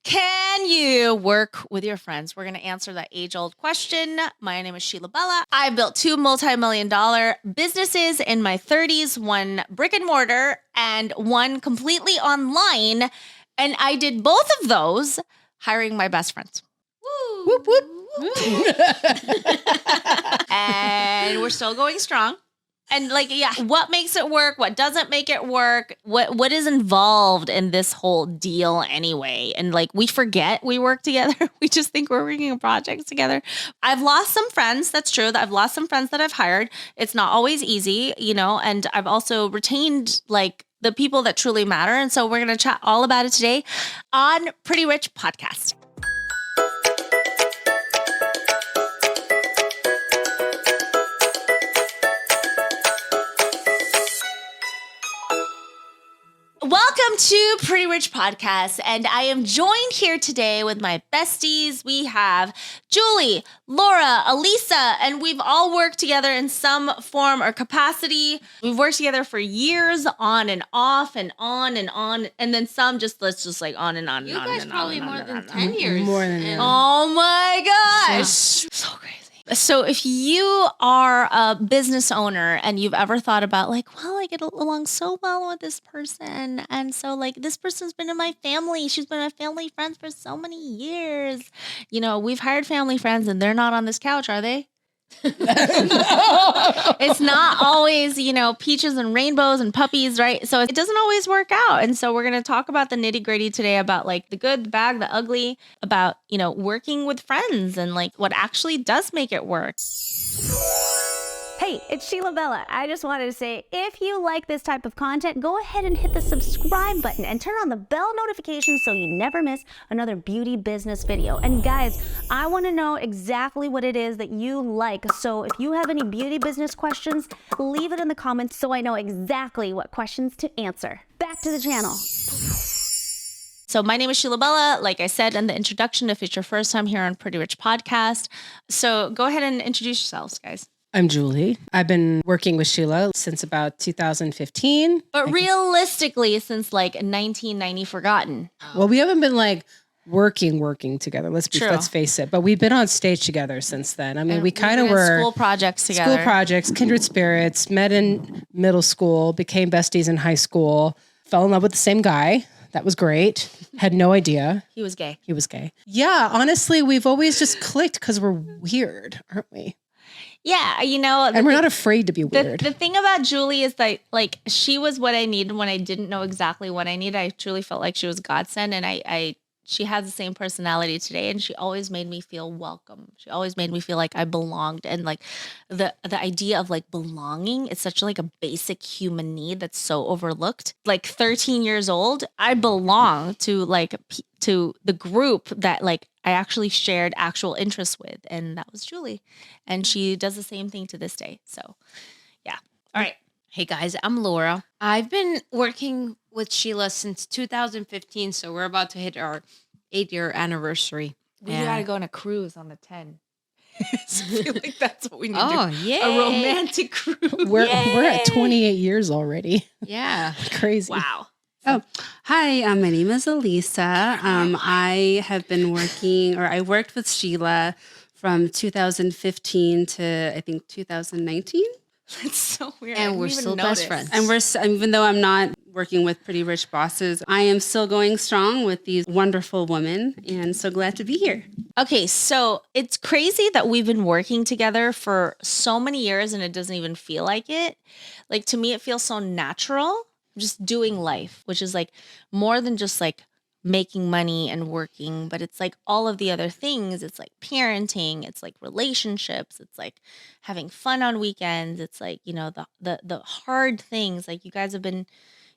Can you work with your friends? We're going to answer that age-old question. My name is Sheila Bella. I built 2 multi-million-dollar businesses in my 30s, one brick and mortar and one completely online. And I did both of those hiring my best friends. Woo. Whoop, whoop. And we're still going strong. And what makes it work? What doesn't make it work? What is involved in this whole deal anyway? And we forget we work together. We just think we're working on projects together. I've lost some friends. That's true. I've lost some friends that I've hired. It's not always easy, and I've also retained the people that truly matter. And so we're going to chat all about it today on Pretty Rich Podcast. Welcome to Pretty Rich Podcast, and I am joined here today with my besties. We have Julie, Laura, Elisa, and we've all worked together in some form or capacity. We've worked together for years, on and off, and on and on, and then some let's just on and on. You and on guys and probably on more and than on. 10 years. More than that. Oh my gosh. So crazy. So if you are a business owner and you've ever thought about I get along so well with this person. And so this person's been in my family. She's been my family friends for so many years. We've hired family friends and they're not on this couch, are they? It's not always, peaches and rainbows and puppies, right? So it doesn't always work out. And so we're going to talk about the nitty gritty today about the good, the bad, the ugly, about, working with friends and what actually does make it work. Hey, it's Sheila Bella. I just wanted to say, if you like this type of content, go ahead and hit the subscribe button and turn on the bell notifications so you never miss another beauty business video. And guys, I want to know exactly what it is that you like. So if you have any beauty business questions, leave it in the comments so I know exactly what questions to answer. Back to the channel. So my name is Sheila Bella, like I said in the introduction, if it's your first time here on Pretty Rich Podcast. So go ahead and introduce yourselves, guys. I'm Julie. I've been working with Sheila since about 2015. But realistically, since 1990 forgotten. Well, we haven't been working together. Let's face it. But we've been on stage together since then. I mean, we kind of were school projects together. School projects, kindred spirits, met in middle school, became besties in high school, fell in love with the same guy. That was great. Had no idea. He was gay. Yeah, honestly, we've always just clicked because we're weird, aren't we? Yeah, and we're not afraid to be weird. The thing about Julie is that she was what I needed when I didn't know exactly what I needed. I truly felt like she was godsend, and she has the same personality today, and she always made me feel welcome. She always made me feel like I belonged, and the idea of belonging is such a basic human need that's so overlooked. 13 years old, I belong to to the group that I actually shared actual interests with, and that was Julie, and she does the same thing to this day. So, yeah. All right. Hey guys, I'm Laura. I've been working with Sheila since 2015, so we're about to hit our 8-year anniversary. We gotta go on a cruise on the 10. So I feel like that's what we need Oh, to do. yay. A romantic cruise. We're at 28 years already. Yeah. Crazy. Wow. Oh, hi. My name is Elisa. I have been I worked with Sheila from 2015 to I think 2019. That's so weird. And we're still best friends. And even though I'm not working with Pretty Rich Bosses, I am still going strong with these wonderful women, and so glad to be here. Okay, so it's crazy that we've been working together for so many years and it doesn't even feel like it. To me, it feels so natural, just doing life, which is more than just making money and working, but it's all of the other things. It's parenting, it's relationships, it's having fun on weekends. It's the hard things. You guys have been,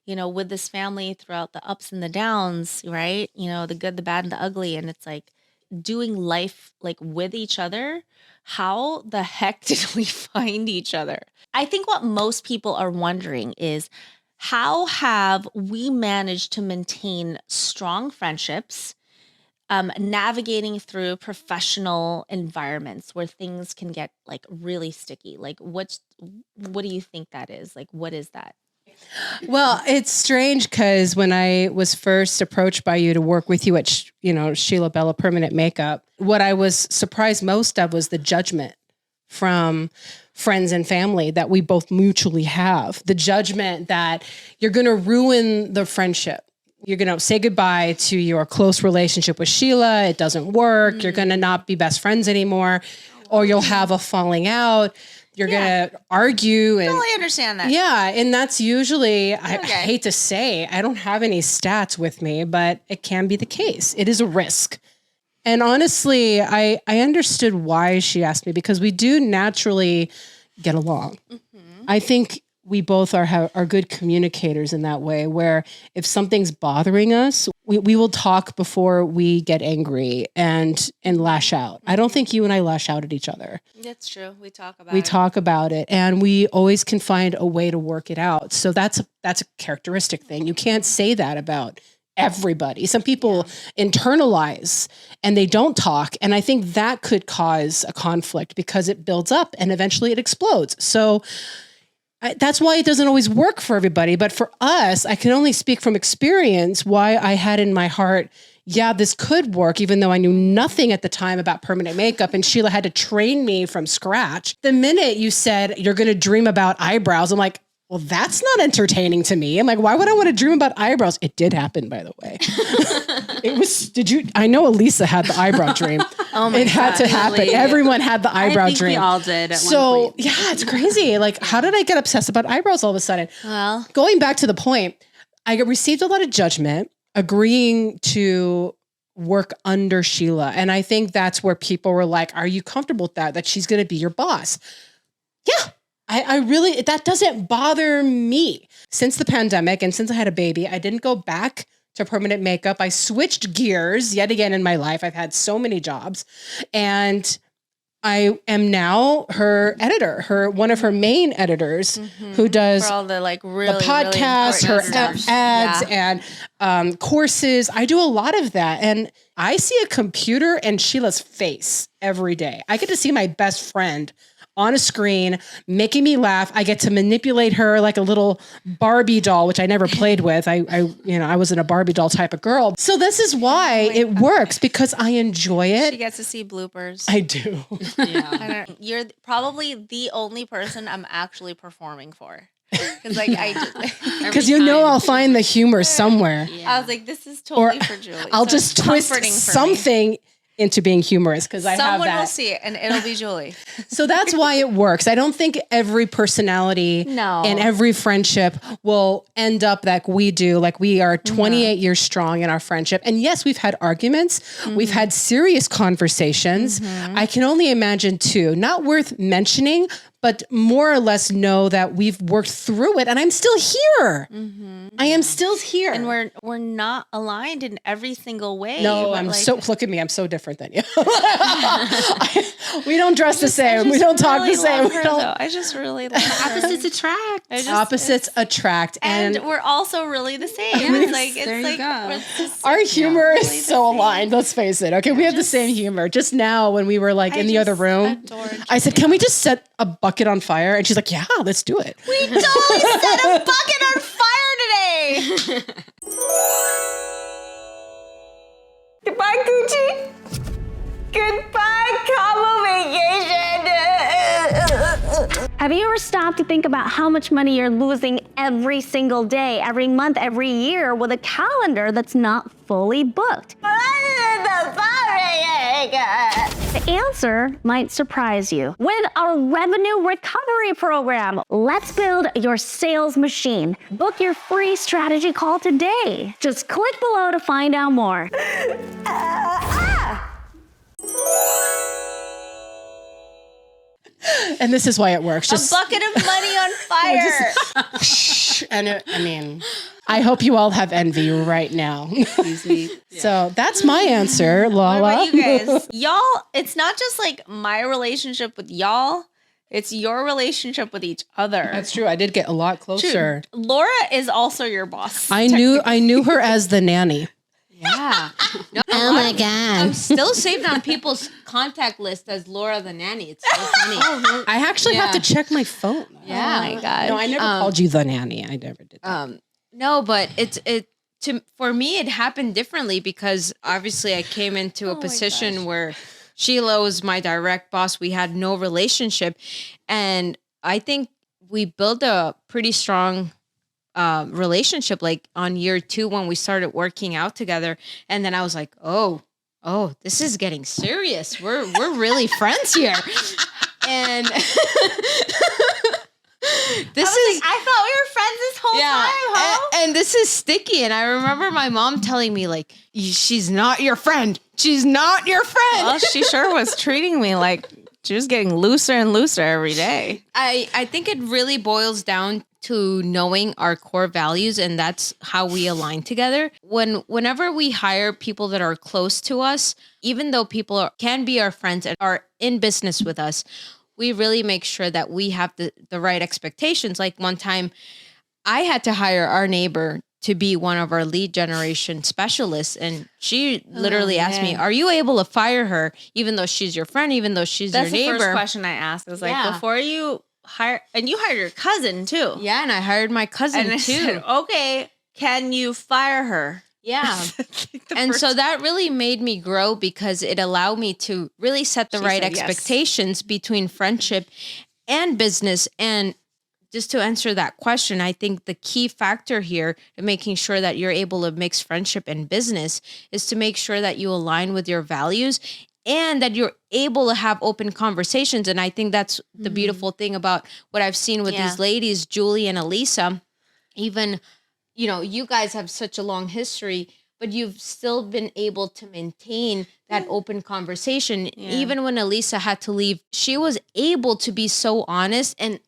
with this family throughout the ups and the downs, right? The good, the bad, and the ugly. And it's doing life with each other. How the heck did we find each other? I think what most people are wondering is, how have we managed to maintain strong friendships, navigating through professional environments where things can get really sticky? What do you think that is? What is that? Well, it's strange because when I was first approached by you to work with you at, Sheila Bella Permanent Makeup, what I was surprised most of was the judgment from friends and family that we both mutually have. The judgment that you're going to ruin the friendship. You're going to say goodbye to your close relationship with Sheila. It doesn't work. You're going to not be best friends anymore, or you'll have a falling out. You're going to argue. And totally understand that. yeah. And that's usually, I hate to say, I don't have any stats with me, but it can be the case. It is a risk. And honestly, I understood why she asked me, because we do naturally get along. I think we both are good communicators in that way, where if something's bothering us, we will talk before we get angry and lash out. I don't think you and I lash out at each other. That's true. We talk about it. And we always can find a way to work it out. So that's a characteristic thing. You can't say that about everybody. Some people internalize and they don't talk. And I think that could cause a conflict because it builds up and eventually it explodes. So that's why it doesn't always work for everybody. But for us, I can only speak from experience why I had in my heart, yeah, this could work, even though I knew nothing at the time about permanent makeup. And Sheila had to train me from scratch. The minute you said you're going to dream about eyebrows, I'm like, well, that's not entertaining to me. I'm like, why would I want to dream about eyebrows? It did happen, by the way. I know Elisa had the eyebrow dream. Oh my It had to happen. really? Everyone had the eyebrow I think dream. we all did at one So point. yeah, it's crazy. Like, how did I get obsessed about eyebrows all of a sudden? Well, Going back to the point, I received a lot of judgment agreeing to work under Sheila. And I think that's where people were like, are you comfortable with that she's going to be your boss? Yeah. I really, that doesn't bother me. Since the pandemic and since I had a baby, I didn't go back to permanent makeup. I switched gears yet again in my life. I've had so many jobs, and I am now her editor, one of her main editors who does for all the really the podcast, really her important stuff. ads and courses. I do a lot of that. And I see a computer and Sheila's face every day. I get to see my best friend on a screen, making me laugh. I get to manipulate her like a little Barbie doll, which I never played with. I wasn't a Barbie doll type of girl. So this is why it works, because I enjoy She it. gets to see bloopers. I do. You're probably the only person I'm actually performing for. Because Because I'll find the humor somewhere. I was like, this is totally for Julie. I'll So just it's twist comforting for me. something into being humorous because I have Someone that. will see it and it'll be Julie. So that's why it works. I don't think every personality No. and every friendship will end up like we do. Like, we are 28 years strong in our friendship. And yes, we've had arguments. We've had serious conversations. I can only imagine too, not worth mentioning, but more or less know that we've worked through it and I'm still here. I am still here. And we're not aligned in every single way. No, but look at me. I'm so different than you. We don't dress the I same. We just don't talk really the same. love We her, don't. though. I just really love her. Opposites attract. Opposites attract. And we're also really the same. Yes, it's there you like go. we're just our humor really is the so same. aligned. Let's face it. Okay, we have the same humor. Just now when we were like in the other room, I said, "Can we just set a bucket on fire?" And she's like, "Yeah, let's do it." We totally set a bucket on fire today. Goodbye, Gucci. Goodbye, Cabo Vacation. Have you ever stopped to think about how much money you're losing every single day, every month, every year with a calendar that's not fully booked? The answer might surprise you. With our revenue recovery program, let's build your sales machine. Book your free strategy call today. Just click below to find out more. And this is why it works. A bucket of money on fire. I hope you all have envy right now. Excuse me. So that's my answer, What Lala. about you guys? Y'all, it's not just like my relationship with y'all. It's your relationship with each other. That's true. I did get a lot closer. Laura is also your boss. I knew her as the nanny. Yeah. No, Oh my I'm God. still saved on people's contact list as Laura the nanny. It's so funny. I actually have to Yeah. check my phone. Yeah. Oh my God. No, I never called you the nanny. I never did that. No, but for me it happened differently because obviously I came into a position where Sheila was my direct boss. We had no relationship, and I think we built a pretty strong relationship like on year 2 when we started working out together. And then I was like, oh, this is getting serious. We're really friends here. And I thought we were friends this whole time, huh? and this is sticky. And I remember my mom telling me like, she's not your friend. She's not your friend. Well, she sure was treating me like she was getting looser and looser every day. I think it really boils down to knowing our core values, and that's how we align together. Whenever we hire people that are close to us, even though people can be our friends and are in business with us, we really make sure that we have the right expectations. Like one time I had to hire our neighbor to be one of our lead generation specialists. And she literally asked me, are you able to fire her even though she's your friend, even though she's That's your neighbor? the first question I asked. It was like, Yeah. before you hire, and you hired your cousin too. Yeah, and I hired my cousin And I too. said, okay, can you fire her? Yeah. And so that really made me grow because it allowed me to really set the She right said yes. expectations between friendship and business. And just to answer that question, I think the key factor here in making sure that you're able to mix friendship and business is to make sure that you align with your values and that you're able to have open conversations. And I think that's the beautiful thing about what I've seen with these ladies, Julie and Elisa. Even, you guys have such a long history, but you've still been able to maintain that open conversation. Yeah. Even when Elisa had to leave, she was able to be so honest. And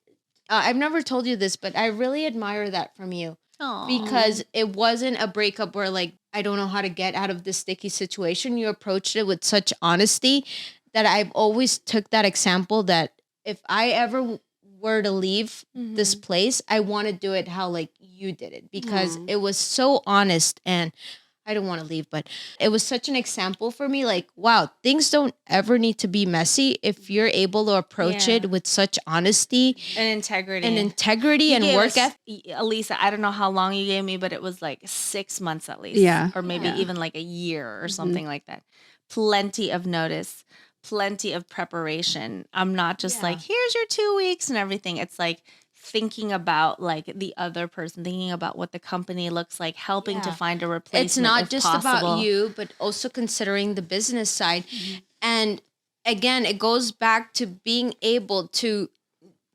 I've never told you this, but I really admire that from you. Aw. Because it wasn't a breakup where like, I don't know how to get out of this sticky situation. You approached it with such honesty that I've always took that example that if I ever were to leave this place, I want to do it how like you did it because it was so honest. And I don't want to leave, but it was such an example for me. Like, wow, things don't ever need to be messy if you're able to approach Yeah. it with such honesty And integrity. and You gave work us- ethic. Elisa, I don't know how long you gave me, but it was like 6 months at least. Yeah. Or maybe Yeah. even like a year or something like that. Plenty of notice, plenty of preparation. I'm not just like, here's your 2 weeks and everything. It's like thinking about like the other person, thinking about what the company looks like, helping to Yeah. find a replacement. It's not if just possible. about you, but also considering the business side. And again, it goes back to being able to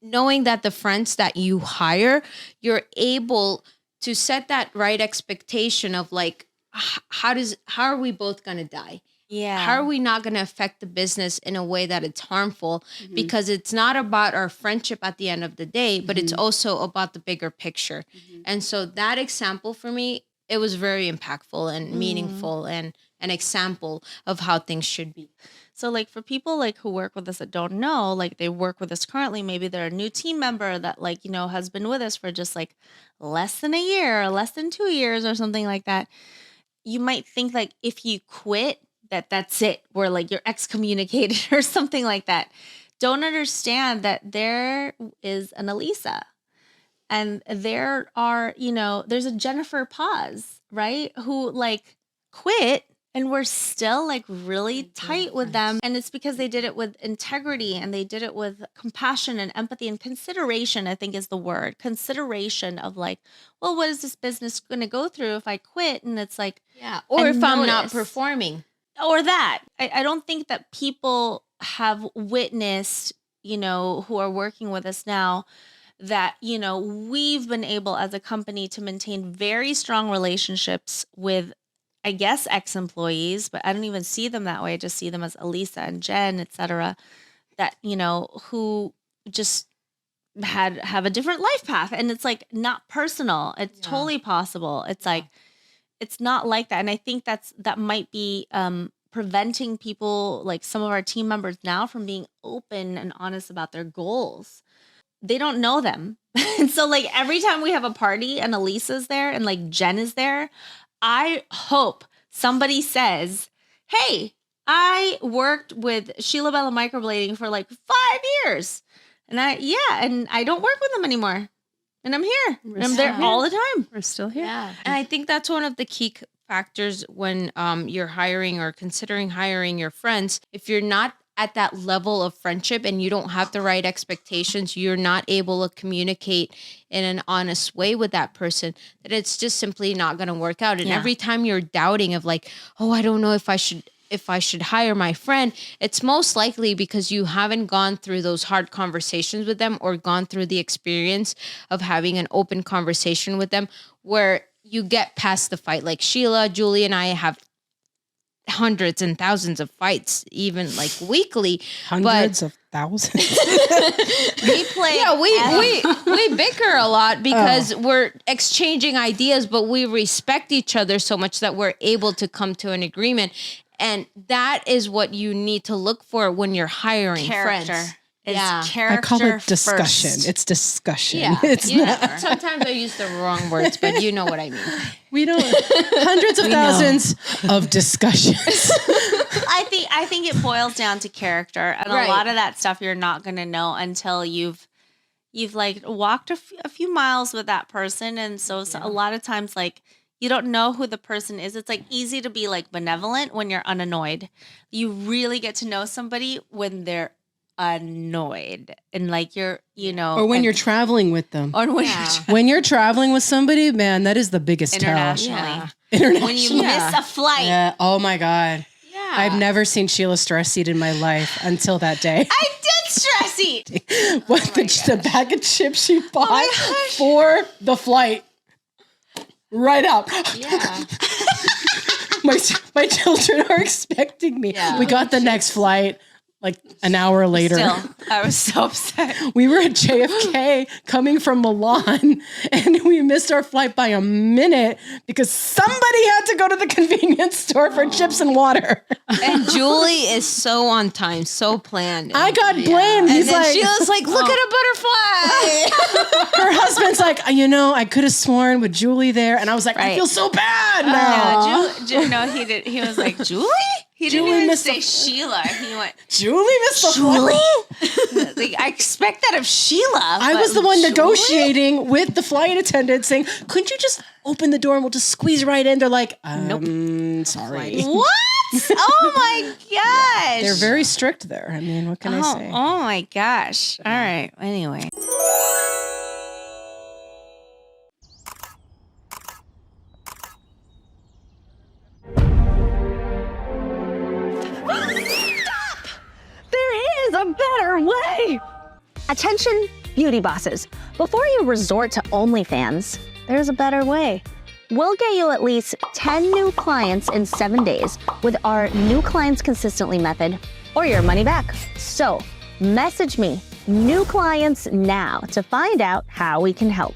knowing that the friends that you hire, you're able to set that right expectation of like, how are we both going to die? Yeah. How are we not going to affect the business in a way that it's harmful? Because it's not about our friendship at the end of the day, but it's also about the bigger picture. And so that example for me, it was very impactful and meaningful and an example of how things should be. So like for people like who work with us that don't know, like they work with us currently, maybe they're a new team member that like, has been with us for just like less than a year or less than 2 years or something like that. You might think like if you quit, that's it. We're like you're excommunicated or something like that. Don't understand that there is an Elisa and there are, there's a Jennifer Paz, right? Who like quit and we're still like really tight with them. And it's because they did it with integrity and they did it with compassion and empathy and consideration, I think is the word. Consideration of like, well, what is this business going to go through if I quit? And it's like, Yeah. Or and if I'm not notice. performing. Or that. I don't think that people have witnessed, who are working with us now, that, we've been able as a company to maintain very strong relationships with, I guess, ex-employees, but I don't even see them that way. I just see them as Elisa and Jen, et cetera, that, who just have a different life path. And it's like not personal. It's totally possible. It's like, it's not like that. And I think that might be preventing people, like some of our team members now, from being open and honest about their goals. They don't know them. And so like every time we have a party and Elisa's there and like Jen is there, I hope somebody says, hey, I worked with Sheila Bella Microblading for like 5 years. And I don't work with them anymore. And I'm here. And I'm there all the time. We're still here. Yeah. And I think that's one of the key factors when you're hiring or considering hiring your friends. If you're not at that level of friendship and you don't have the right expectations, you're not able to communicate in an honest way with that person, that it's just simply not going to work out. And every time you're doubting of like, oh, I don't know if I should hire my friend, it's most likely because you haven't gone through those hard conversations with them or gone through the experience of having an open conversation with them where you get past the fight. Like Sheila, Julie, and I have hundreds and thousands of fights, even like weekly. Hundreds of thousands. We play. Yeah, we bicker a lot because we're exchanging ideas, but we respect each other so much that we're able to come to an agreement. And that is what you need to look for when you're hiring friends. Character I call it discussion. first. It's discussion. Yeah, It's not. sometimes I use the wrong words, but you know what I mean. We don't. Hundreds of thousands of discussions. I think it boils down to character, and Right. a lot of that stuff you're not going to know until you've like walked a few miles with that person, and so a lot of times like you don't know who the person is. It's like easy to be like benevolent when you're unannoyed. You really get to know somebody when they're annoyed and like you're, Or when you're traveling with them. or when When you're traveling with somebody, man, that is the biggest tell. internationally. Yeah. International. When you miss a flight. Yeah. Oh my God. Yeah. I've never seen Sheila stress eat in my life until that day. I did stress eat. What the bag of chips she bought for the flight. Right up. Yeah. My children are expecting me. Yeah. We got the next flight like an hour later. Still, I was so upset. We were at JFK coming from Milan and we missed our flight by a minute because somebody had to go to the convenience store for chips and water. And Julie is so on time, so planned. I got blamed. And He's then like, Sheila's like, look at a butterfly. her husband's like, I could have sworn with Julie there. And I was like, I Right. feel so bad now. No, he did. He was like, Julie? He Julie didn't even missed say the- Sheila. He went, Julie missed the flight. like, I expect that of Sheila. I but was the one Julie? negotiating with the flight attendant saying, couldn't you just open the door and we'll just squeeze right in? They're like, sorry. What? Oh my gosh. They're very strict there. I mean, what can I say? Oh my gosh. All right. Anyway. There is a better way! Attention, beauty bosses. Before you resort to OnlyFans, there's a better way. We'll get you at least 10 new clients in 7 days with our new clients consistently method or your money back. So, message me, new clients now, to find out how we can help.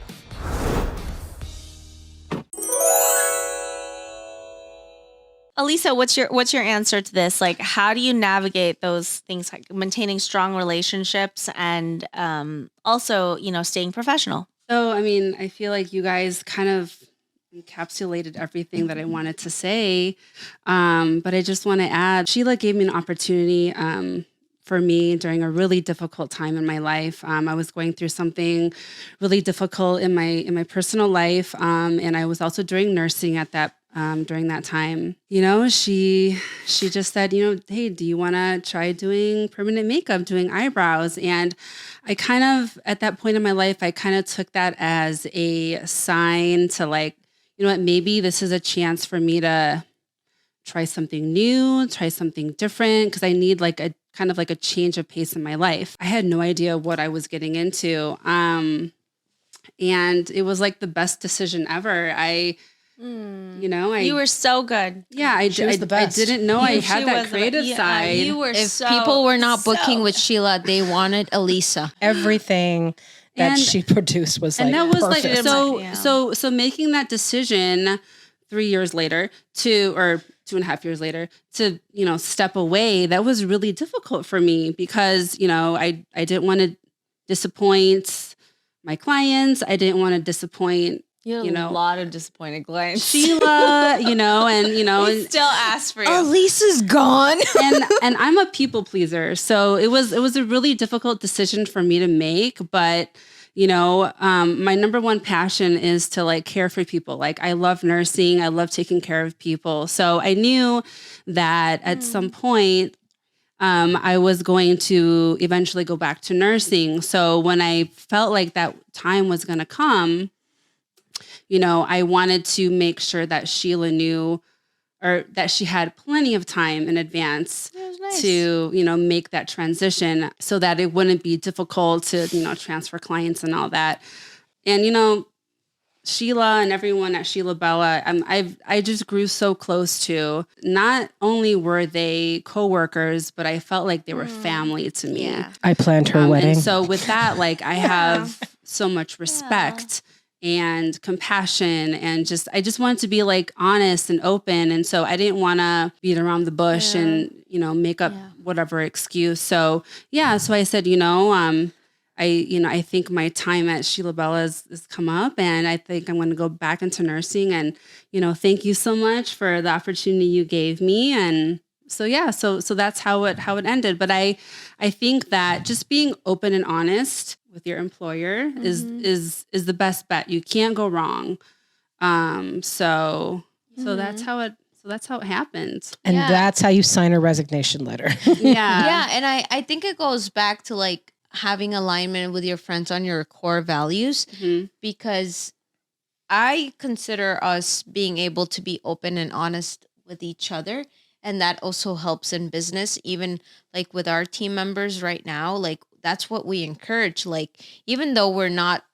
Elisa, what's your answer to this? Like, how do you navigate those things, like maintaining strong relationships and also, staying professional? So, I mean, I feel like you guys kind of encapsulated everything that I wanted to say. But I just want to add, Sheila gave me an opportunity for me during a really difficult time in my life. I was going through something really difficult in my personal life. And I was also doing nursing at that during that time. She just said, hey, do you want to try doing permanent makeup, doing eyebrows? And I kind of, at that point in my life, I kind of took that as a sign to like, maybe this is a chance for me to try something new, try something different, because I need like a kind of like a change of pace in my life. I had no idea what I was getting into. And it was like the best decision ever. You were so good. Yeah, I didn't know I had that creative side. You were If so, people were not booking so with Sheila, they wanted Elisa. Everything that And- she produced was like, and that was perfect. like so making that decision 3 years later or 2.5 years later to step away, that was really difficult for me because I didn't want to disappoint my clients. I didn't want to disappoint You had you know, a lot of disappointed clients. Sheila, and Still asked for you. Oh, Lisa's gone. and I'm a people pleaser. So it was a really difficult decision for me to make, but my number one passion is to like care for people. Like I love nursing. I love taking care of people. So I knew that at some point, I was going to eventually go back to nursing. So when I felt like that time was going to come, I wanted to make sure that Sheila knew, or that she had plenty of time in advance to, make that transition so that it wouldn't be difficult to, transfer clients and all that. And, Sheila and everyone at Sheila Bella, I just grew so close to. Not only were they coworkers, but I felt like they were family to me. Yeah. I planned her wedding. And so with that, like I have so much respect and compassion, and I just wanted to be like honest and open. And so I didn't want to beat around the bush and, make up whatever excuse. So so I said, I think my time at Sheila Bella has come up, and I think I'm going to go back into nursing. And, thank you so much for the opportunity you gave me. And so, so that's how it ended. But I think that just being open and honest with your employer is the best bet. You can't go wrong. So that's how it happened. And that's how you sign a resignation letter. Yeah. And I think it goes back to like having alignment with your friends on your core values, because I consider us being able to be open and honest with each other. And that also helps in business, even like with our team members right now, like that's what we encourage. Like, even though we're not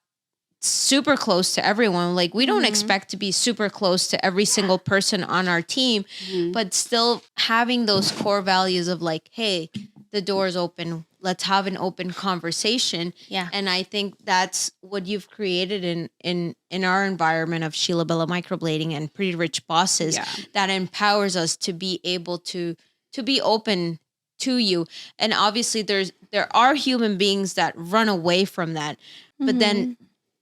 super close to everyone, like we don't expect to be super close to every single person on our team, but still having those core values of like, hey, the door's open. Let's have an open conversation. Yeah. And I think that's what you've created in our environment of Sheila Bella Microblading and Pretty Rich Bosses that empowers us to be able to be open to you. And obviously there are human beings that run away from that, but then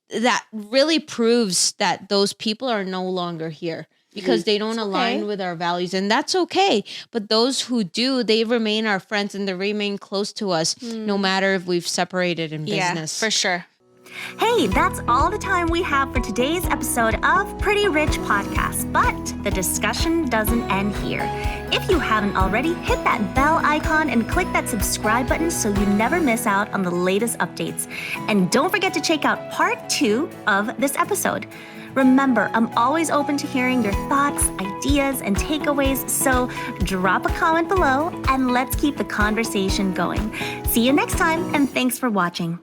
that really proves that those people are no longer here because they don't align with our values, and that's okay. But those who do, they remain our friends and they remain close to us no matter if we've separated in business. Yeah, for sure. Hey, that's all the time we have for today's episode of Pretty Rich Podcast, but the discussion doesn't end here. If you haven't already, hit that bell icon and click that subscribe button so you never miss out on the latest updates. And don't forget to check out part 2 of this episode. Remember, I'm always open to hearing your thoughts, ideas, and takeaways, so drop a comment below and let's keep the conversation going. See you next time, and thanks for watching.